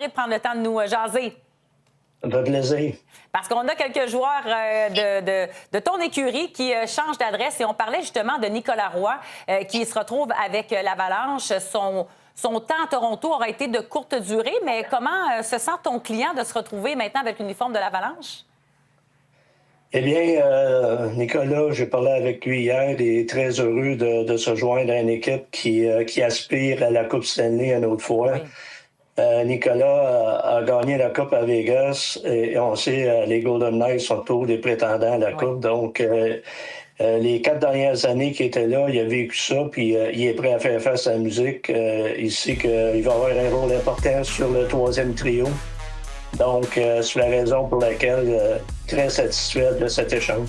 de prendre le temps de nous jaser. Ça fait plaisir. Parce qu'on a quelques joueurs de ton écurie qui changent d'adresse et on parlait justement de Nicolas Roy qui se retrouve avec l'Avalanche. Son temps à Toronto aura été de courte durée, mais comment se sent ton client de se retrouver maintenant avec l'uniforme de l'Avalanche? Eh bien, Nicolas, j'ai parlé avec lui hier et est très heureux de se joindre à une équipe qui aspire à la Coupe Stanley une autre fois. Oui. Nicolas a gagné la Coupe à Vegas et on sait les Golden Knights sont tous des prétendants à la Coupe. Donc, les 4 dernières années qu'il était là, il a vécu ça, puis il est prêt à faire face à la musique. Il sait qu'il va avoir un rôle important sur le 3e trio. Donc, c'est la raison pour laquelle très satisfait de cet échange.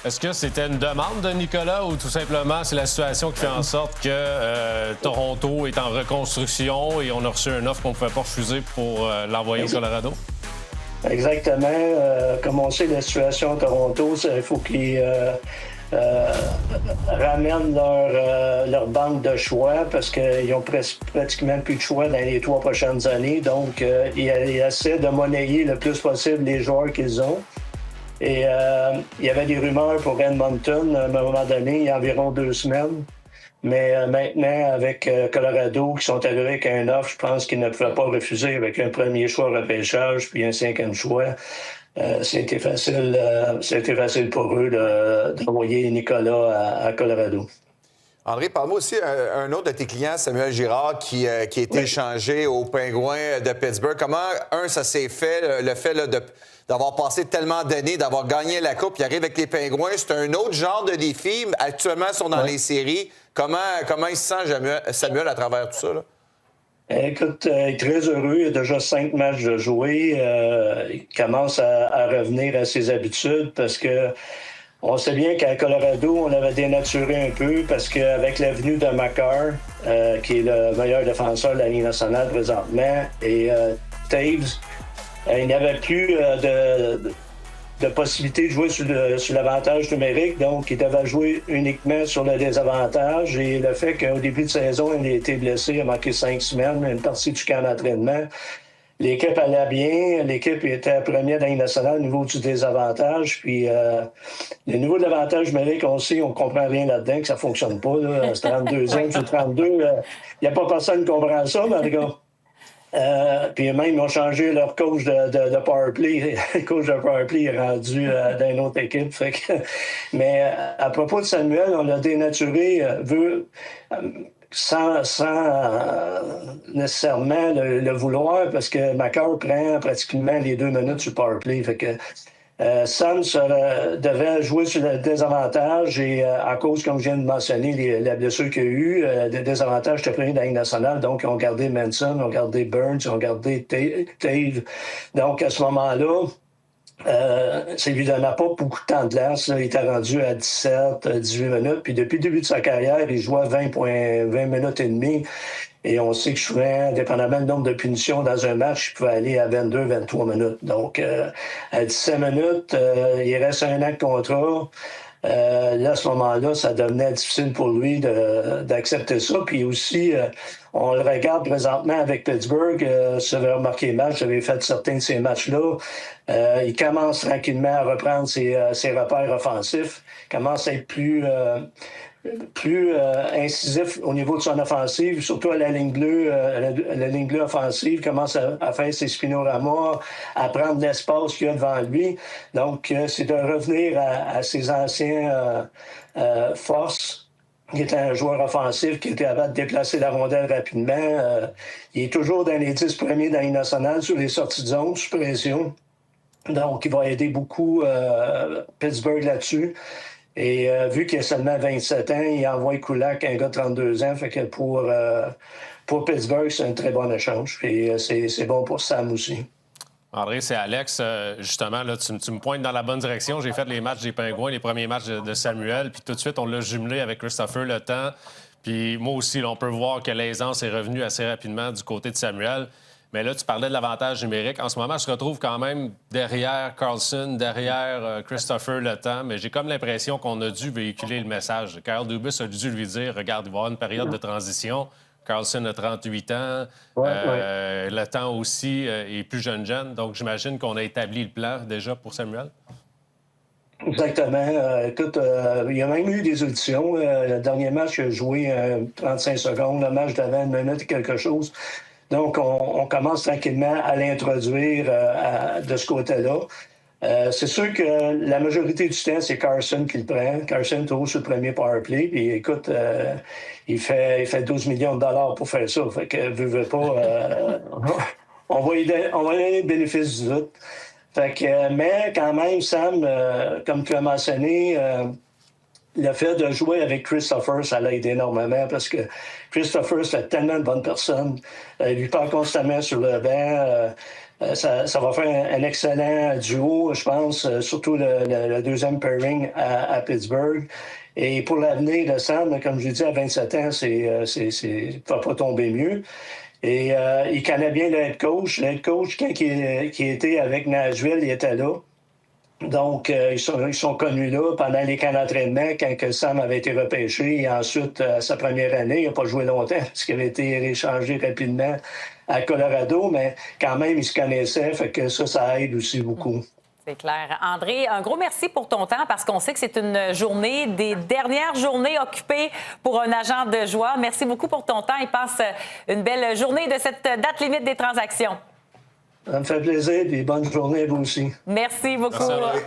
Est-ce que c'était une demande de Nicolas ou tout simplement c'est la situation qui fait en sorte que Toronto est en reconstruction et on a reçu une offre qu'on ne pouvait pas refuser pour l'envoyer au Colorado? Exactement. Comme on sait, la situation à Toronto, il faut qu'ils ramènent leur banque de choix parce qu'ils ont pratiquement plus de choix dans les 3 prochaines années. Donc, ils essaient de monnayer le plus possible les joueurs qu'ils ont. Et il y avait des rumeurs pour Edmonton à un moment donné, il y a environ 2 semaines. Mais maintenant, avec Colorado, qui sont arrivés avec un offre, je pense qu'ils ne pouvaient pas refuser avec un premier choix repêchage puis un 5e choix. C'était facile pour eux d'envoyer Nicolas à Colorado. André, parle-moi aussi un autre de tes clients, Samuel Girard, qui a été échangé aux Pingouins de Pittsburgh. Comment, ça s'est fait, le fait là, d'avoir passé tellement d'années, d'avoir gagné la Coupe, il arrive avec les Pingouins. C'est un autre genre de défi. Actuellement, ils sont dans les séries. Comment il se sent, Samuel, à travers tout ça? Là? Écoute, il est très heureux. Il a déjà 5 matchs de jouer. Il commence à revenir à ses habitudes parce que on sait bien qu'à Colorado, on avait dénaturé un peu parce qu'avec la venue de Makar, qui est le meilleur défenseur de la Ligue nationale présentement, et Taves, il n'y avait plus de possibilité de jouer sur l'avantage numérique, donc il devait jouer uniquement sur le désavantage. Et le fait qu'au début de saison, il a été blessé, il a manqué 5 semaines, une partie du camp d'entraînement. L'équipe allait bien, l'équipe était première dans la Ligue nationale au niveau du désavantage. Puis le niveau de l'avantage numérique, on sait, on comprend rien là-dedans, que ça fonctionne pas. Là. C'est 32e, c'est 32. Il n'y a pas personne qui comprend ça, mais les gars. Puis même, ils ont changé leur coach de powerplay. Le coach de powerplay est rendu dans une autre équipe. Mais à propos de Samuel, on l'a dénaturé, sans nécessairement le vouloir, parce que Makar prend pratiquement les 2 minutes sur powerplay. Fait que Sam devait jouer sur le désavantage et à cause, comme je viens de mentionner, la blessure qu'il y a eu, des désavantages étaient pris dans la Ligue nationale. Donc, ils ont gardé Manson, ils ont gardé Burns, ils ont gardé Tave. Donc, à ce moment-là, ça lui donnait pas beaucoup de temps de glace. Il était rendu à 17, 18 minutes. Puis depuis le début de sa carrière, il jouait 20 minutes et demie. Et on sait que souvent, dépendamment du nombre de punitions dans un match, il pouvait aller à 22, 23 minutes. Donc, à 17 minutes, il reste 1 an de contrat. Là, à ce moment-là, ça devenait difficile pour lui d'accepter ça. Puis aussi, on le regarde présentement avec Pittsburgh. Si vous avez remarqué les matchs, j'avais fait certains de ces matchs-là. Il commence tranquillement à reprendre ses repères offensifs. Il commence à être plus incisif au niveau de son offensive, surtout à la ligne bleue, la ligne bleue offensive, commence à faire ses spinoramas, à prendre l'espace qu'il y a devant lui. Donc, c'est de revenir à ses anciens forces. Il était un joueur offensif qui était capable de déplacer la rondelle rapidement. Il est toujours dans les 10 premiers dans la Ligue nationale sur les sorties de zone, sous pression. Donc, il va aider beaucoup Pittsburgh là-dessus. Et vu qu'il a seulement 27 ans, il envoie Kulak, un gars de 32 ans. Fait que pour Pittsburgh, c'est un très bon échange. Et c'est bon pour Sam aussi. André, c'est Alex. Justement, là, tu me pointes dans la bonne direction. J'ai fait les matchs des Pingouins, les premiers matchs de Samuel. Puis tout de suite, on l'a jumelé avec Christopher Le Temps. Puis moi aussi, là, on peut voir que l'aisance est revenue assez rapidement du côté de Samuel. Mais là, tu parlais de l'avantage numérique. En ce moment, je se retrouve quand même derrière Carlson, derrière Christopher Le Temps. Mais j'ai comme l'impression qu'on a dû véhiculer le message. Kyle Dubas a dû lui dire, regarde, il va y avoir une période de transition. Carlson a 38 ans. Le temps aussi est plus jeune. Donc, j'imagine qu'on a établi le plan déjà pour Samuel. Exactement. Écoute, il y a même eu des auditions. Le dernier match, il a joué 35 secondes. Le match d'avant, 1 minute et quelque chose. Donc, on commence tranquillement à l'introduire de ce côté-là. C'est sûr que la majorité du temps, c'est Carson qui le prend. Carson est toujours sur le premier power play. Puis écoute, il fait 12 millions de dollars pour faire ça. Fait que, veut pas, on va lui donner le bénéfice du doute. Fait que, mais quand même, Sam, comme tu as mentionné, le fait de jouer avec Christopher, ça l'aide énormément parce que Christopher, c'est tellement de bonne personne. Il lui parle constamment sur le banc. Ça va faire un excellent duo, je pense, surtout le deuxième pairing à Pittsburgh. Et pour l'avenir de Sam, comme je l'ai dit, à 27 ans, ça ne va pas tomber mieux. Et il connaît bien le head coach. Le head coach, quand il était avec Nashville, il était là. Donc, ils sont connus là pendant les camps d'entraînement, quand que Sam avait été repêché. Et ensuite, sa première année, il n'a pas joué longtemps, parce qu'il avait été échangé rapidement à Colorado, mais quand même, ils se connaissaient, fait que ça aide aussi beaucoup. C'est clair. André, un gros merci pour ton temps, parce qu'on sait que c'est une journée, des dernières journées occupées pour un agent de joueur. Merci beaucoup pour ton temps et passe une belle journée de cette date limite des transactions. Ça me fait plaisir et bonne journée à vous aussi. Merci beaucoup. Merci.